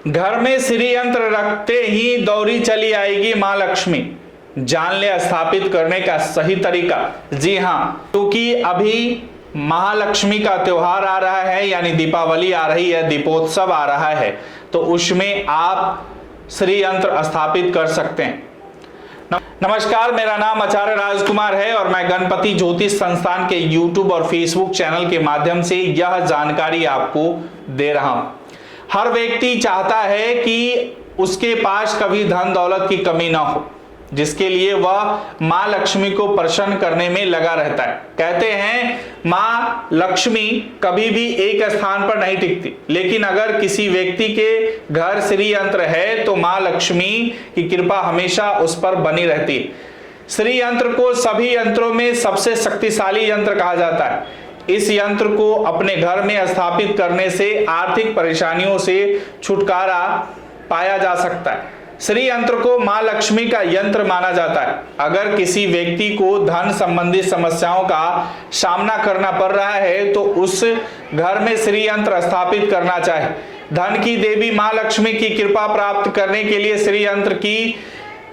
घर में श्री यंत्र रखते ही दौड़ी चली आएगी मां लक्ष्मी। जान ले स्थापित करने का सही तरीका। जी हाँ, क्योंकि अभी महालक्ष्मी का त्योहार आ रहा है, यानी दीपावली आ रही है, दीपोत्सव आ रहा है, तो उसमें आप श्री यंत्र स्थापित कर सकते हैं। नमस्कार, मेरा नाम आचार्य राजकुमार है और मैं गणपति ज्योतिष संस्थान के YouTube और Facebook चैनल के माध्यम से यह जानकारी आपको दे रहा हूं। हर व्यक्ति चाहता है कि उसके पास कभी धन दौलत की कमी ना हो, जिसके लिए वह मां लक्ष्मी को प्रसन्न करने में लगा रहता है। कहते हैं मां लक्ष्मी कभी भी एक स्थान पर नहीं टिकती, लेकिन अगर किसी व्यक्ति के घर श्री यंत्र है तो मां लक्ष्मी की कृपा हमेशा उस पर बनी रहती है। श्री यंत्र को सभी यंत्रों में सबसे शक्तिशाली यंत्र कहा जाता है। इस यंत्र को अपने घर में स्थापित करने से आर्थिक परेशानियों से छुटकारा पाया जा सकता है। श्री यंत्र को मां लक्ष्मी का यंत्र माना जाता है। अगर किसी व्यक्ति को धन संबंधी समस्याओं का सामना करना पड़ रहा है तो उस घर में श्री यंत्र स्थापित करना चाहिए। धन की देवी मां लक्ष्मी की कृपा प्राप्त करने के लिए श्री यंत्र की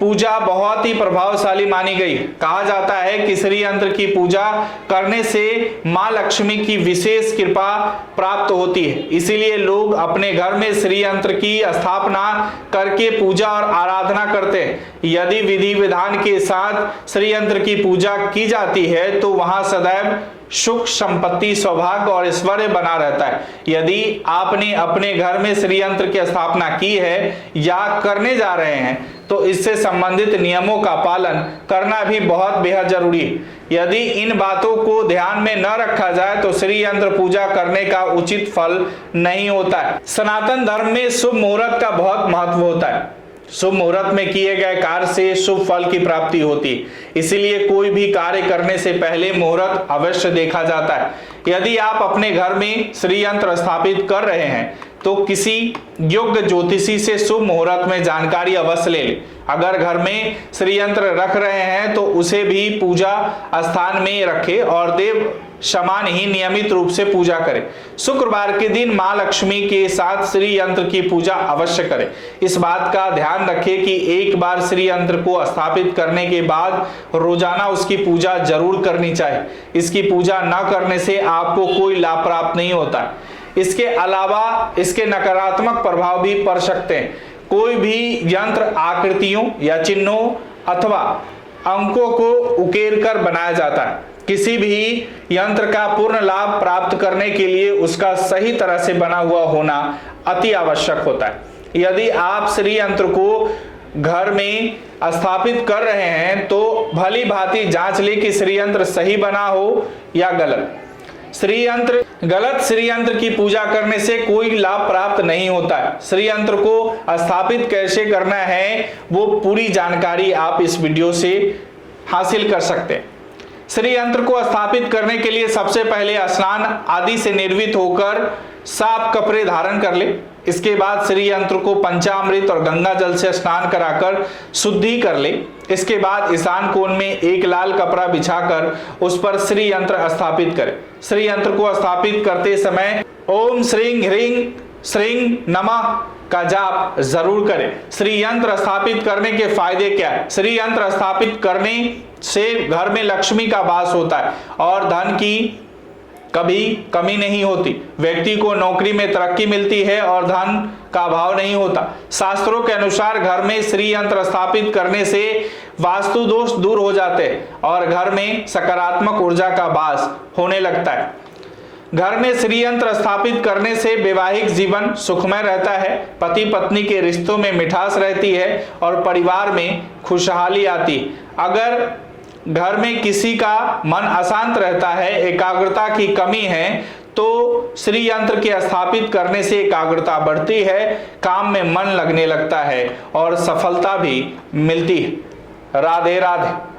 पूजा बहुत ही प्रभावशाली मानी गई। कहा जाता है कि श्री यंत्र की पूजा करने से मां लक्ष्मी की विशेष कृपा प्राप्त होती है। इसीलिए लोग अपने घर में श्री यंत्र की स्थापना करके पूजा और आराधना करते हैं। यदि विधि विधान के साथ श्री यंत्र की पूजा की जाती है तो वहां सदैव सुख, संपत्ति, सौभाग्य और ऐश्वर्य बना रहता है। यदि आपने अपने घर में श्री यंत्र की स्थापना की है या करने जा रहे हैं तो इससे संबंधित नियमों का पालन करना भी बहुत बेहद जरूरी है। यदि इन बातों को ध्यान में न रखा जाए तो श्री यंत्र पूजा करने का उचित फल नहीं होता है। सनातन धर्म में शुभ मुहूर्त का बहुत महत्व होता है। शुभ मुहूर्त में किए गए कार्य से शुभ फल की प्राप्ति होती है। इसीलिए कोई भी कार्य करने से पहले मुहूर्त अवश्य देखा जाता है। यदि आप अपने घर में श्री यंत्र स्थापित कर रहे हैं तो किसी योग्य ज्योतिषी से शुभ मुहूर्त में जानकारी अवश्य ले लें। अगर घर में श्री यंत्र रख रहे हैं तो उसे भी पूजा स्थान में रखें और देव समान ही नियमित रूप से पूजा करें। शुक्रवार के दिन मां लक्ष्मी के साथ श्री यंत्र की पूजा अवश्य करें। इस बात का ध्यान रखें कि एक बार श्री यंत्र को स्थापित करने के बाद रोजाना उसकी पूजा जरूर करनी चाहिए। इसकी पूजा न करने से आपको कोई लाभ प्राप्त नहीं होता। इसके अलावा इसके नकारात्मक प्रभाव भी पड़ सकते हैं। कोई भी यंत्र आकृतियों या चिन्हों अथवा अंकों को उकेर कर बनाया जाता है। किसी भी यंत्र का पूर्ण लाभ प्राप्त करने के लिए उसका सही तरह से बना हुआ होना अति आवश्यक होता है। यदि आप श्री यंत्र को घर में स्थापित कर रहे हैं तो भली भांति जांच ले कि श्री यंत्र सही बना हो या गलत। गलत श्री यंत्र की पूजा करने से कोई लाभ प्राप्त नहीं होता है। श्री यंत्र को स्थापित कैसे करना है वो पूरी जानकारी आप इस वीडियो से हासिल कर सकते हैं। श्री यंत्र को स्थापित करने के लिए सबसे पहले स्नान आदि से निर्वित होकर साफ कपड़े धारण कर ले। इसके बाद श्री यंत्र को पंचामृत और गंगा जल से स्नान कराकर शुद्धि कर ले। इसके बाद ईशान कोण में एक लाल कपड़ा बिछाकर उस पर श्री यंत्र स्थापित करें। श्री यंत्र को स्थापित करते समय ओम श्रीं ह्रीं श्रीं नमः का जाप जरूर करें। श्री यंत्र स्थापित करने के फायदे क्या है? श्री यंत्र स्थापित करने से घर में लक्ष्मी का वास होता है और धन की कभी कमी नहीं होती। व्यक्ति को नौकरी में तरक्की मिलती है और धन का अभाव नहीं होता। शास्त्रों के अनुसार घर में श्री यंत्र स्थापित करने से वास्तु दोष दूर हो जाते हैं और घर में सकारात्मक ऊर्जा का वास होने लगता है। घर में श्री यंत्र स्थापित करने से वैवाहिक जीवन सुखमय रहता है। पति पत्नी के रिश्तों में मिठास रहती है और परिवार में खुशहाली आती है। अगर घर में किसी का मन अशांत रहता है, एकाग्रता की कमी है, तो श्री यंत्र के स्थापित करने से एकाग्रता बढ़ती है, काम में मन लगने लगता है और सफलता भी मिलती है। राधे राधे।